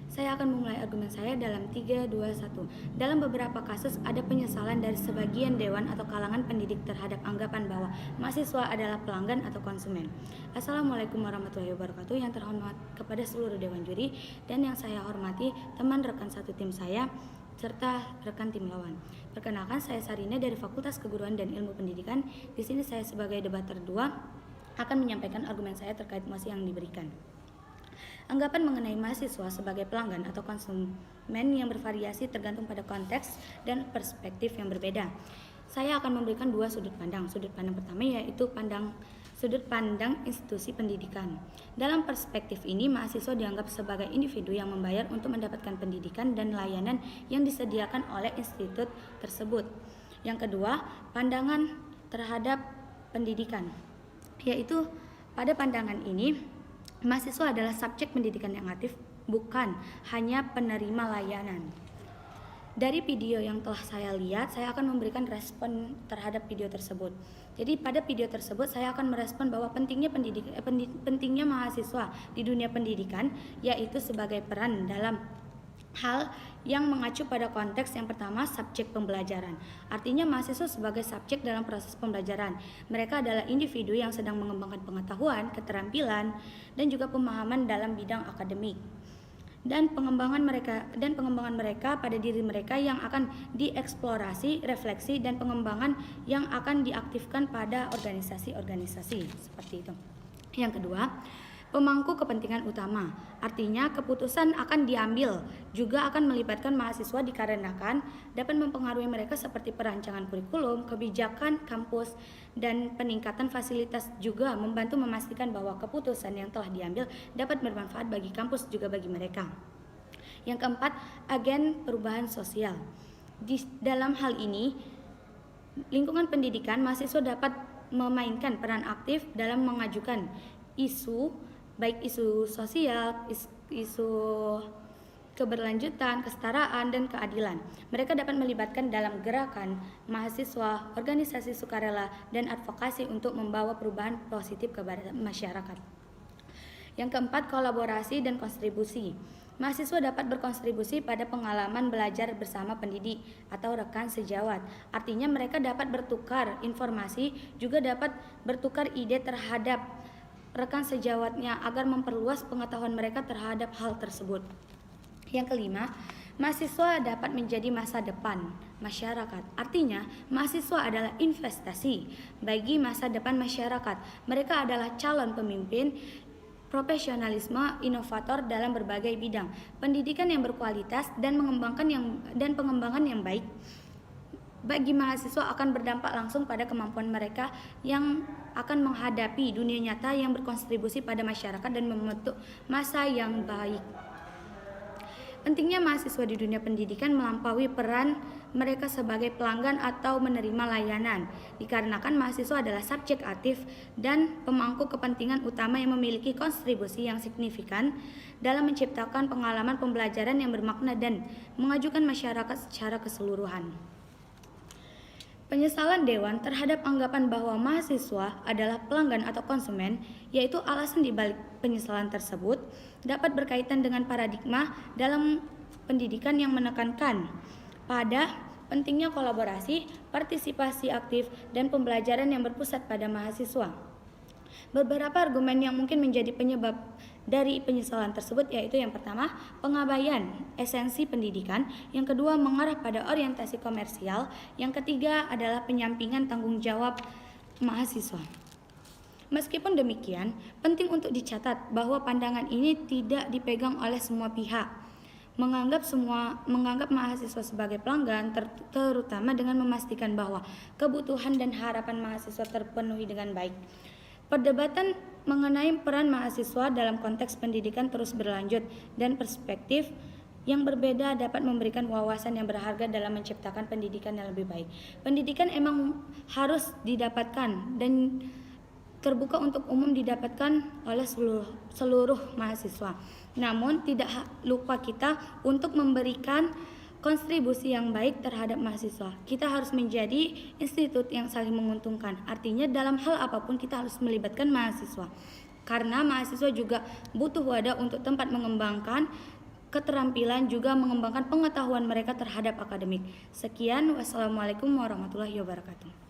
Saya akan memulai argumen saya dalam 3, 2, 1. Dalam beberapa kasus ada penyesalan dari sebagian dewan atau kalangan pendidik terhadap anggapan bahwa mahasiswa adalah pelanggan atau konsumen. Assalamualaikum warahmatullahi wabarakatuh. Yang terhormat kepada seluruh dewan juri dan yang saya hormati teman rekan satu tim saya serta rekan tim lawan. Perkenalkan, saya Sarina dari Fakultas Keguruan dan Ilmu Pendidikan. Di sini saya sebagai debater 2 akan menyampaikan argumen saya terkait mosi yang diberikan. Anggapan mengenai mahasiswa sebagai pelanggan atau konsumen yang bervariasi tergantung pada konteks dan perspektif yang berbeda. Saya akan memberikan dua sudut pandang. Sudut pandang pertama yaitu sudut pandang institusi pendidikan. Dalam perspektif ini, mahasiswa dianggap sebagai individu yang membayar untuk mendapatkan pendidikan dan layanan yang disediakan oleh institut tersebut. Yang kedua, pandangan terhadap pendidikan, yaitu pada pandangan ini, mahasiswa adalah subjek pendidikan yang aktif, bukan hanya penerima layanan. Dari video yang telah saya lihat, saya akan memberikan respon terhadap video tersebut. Jadi pada video tersebut saya akan merespon bahwa pentingnya mahasiswa di dunia pendidikan, yaitu sebagai peran dalam hal yang mengacu pada konteks yang pertama, subjek pembelajaran. Artinya mahasiswa sebagai subjek dalam proses pembelajaran. Mereka adalah individu yang sedang mengembangkan pengetahuan, keterampilan, dan juga pemahaman dalam bidang akademik. Dan pengembangan mereka pada diri mereka yang akan dieksplorasi, refleksi, dan pengembangan yang akan diaktifkan pada organisasi-organisasi seperti itu. Yang kedua, pemangku kepentingan utama, artinya keputusan akan diambil juga akan melibatkan mahasiswa dikarenakan dapat mempengaruhi mereka seperti perancangan kurikulum, kebijakan kampus, dan peningkatan fasilitas, juga membantu memastikan bahwa keputusan yang telah diambil dapat bermanfaat bagi kampus juga bagi mereka. Yang keempat, agen perubahan sosial. Dalam hal ini, lingkungan pendidikan, mahasiswa dapat memainkan peran aktif dalam mengajukan isu, baik isu sosial, isu keberlanjutan, kesetaraan, dan keadilan. Mereka dapat melibatkan dalam gerakan mahasiswa, organisasi sukarela, dan advokasi untuk membawa perubahan positif kepada masyarakat. Yang keempat, kolaborasi dan kontribusi. Mahasiswa dapat berkontribusi pada pengalaman belajar bersama pendidik atau rekan sejawat. Artinya mereka dapat bertukar informasi, juga dapat bertukar ide terhadap rekan sejawatnya agar memperluas pengetahuan mereka terhadap hal tersebut. Yang kelima, mahasiswa dapat menjadi masa depan masyarakat. Artinya, mahasiswa adalah investasi bagi masa depan masyarakat. Mereka adalah calon pemimpin, profesionalisme, inovator dalam berbagai bidang. Pendidikan yang berkualitas dan pengembangan yang baik bagi mahasiswa akan berdampak langsung pada kemampuan mereka yang akan menghadapi dunia nyata yang berkontribusi pada masyarakat dan membentuk masa yang baik. Pentingnya mahasiswa di dunia pendidikan melampaui peran mereka sebagai pelanggan atau menerima layanan, dikarenakan mahasiswa adalah subjek aktif dan pemangku kepentingan utama yang memiliki kontribusi yang signifikan dalam menciptakan pengalaman pembelajaran yang bermakna dan mengajukan masyarakat secara keseluruhan. Penyesalan dewan terhadap anggapan bahwa mahasiswa adalah pelanggan atau konsumen, yaitu alasan dibalik penyesalan tersebut, dapat berkaitan dengan paradigma dalam pendidikan yang menekankan pada pentingnya kolaborasi, partisipasi aktif, dan pembelajaran yang berpusat pada mahasiswa. Beberapa argumen yang mungkin menjadi penyebab dari penyesalan tersebut yaitu yang pertama, pengabaian esensi pendidikan, yang kedua mengarah pada orientasi komersial, yang ketiga adalah penyampingan tanggung jawab mahasiswa. Meskipun demikian, penting untuk dicatat bahwa pandangan ini tidak dipegang oleh semua pihak. Menganggap mahasiswa sebagai pelanggan, terutama dengan memastikan bahwa kebutuhan dan harapan mahasiswa terpenuhi dengan baik. Perdebatan mengenai peran mahasiswa dalam konteks pendidikan terus berlanjut dan perspektif yang berbeda dapat memberikan wawasan yang berharga dalam menciptakan pendidikan yang lebih baik. Pendidikan emang harus didapatkan dan terbuka untuk umum didapatkan oleh seluruh mahasiswa. Namun tidak lupa kita untuk memberikan kontribusi yang baik terhadap mahasiswa. Kita harus menjadi institut yang saling menguntungkan. Artinya dalam hal apapun kita harus melibatkan mahasiswa. Karena mahasiswa juga butuh wadah untuk tempat mengembangkan keterampilan, juga mengembangkan pengetahuan mereka terhadap akademik. Sekian, wassalamualaikum warahmatullahi wabarakatuh.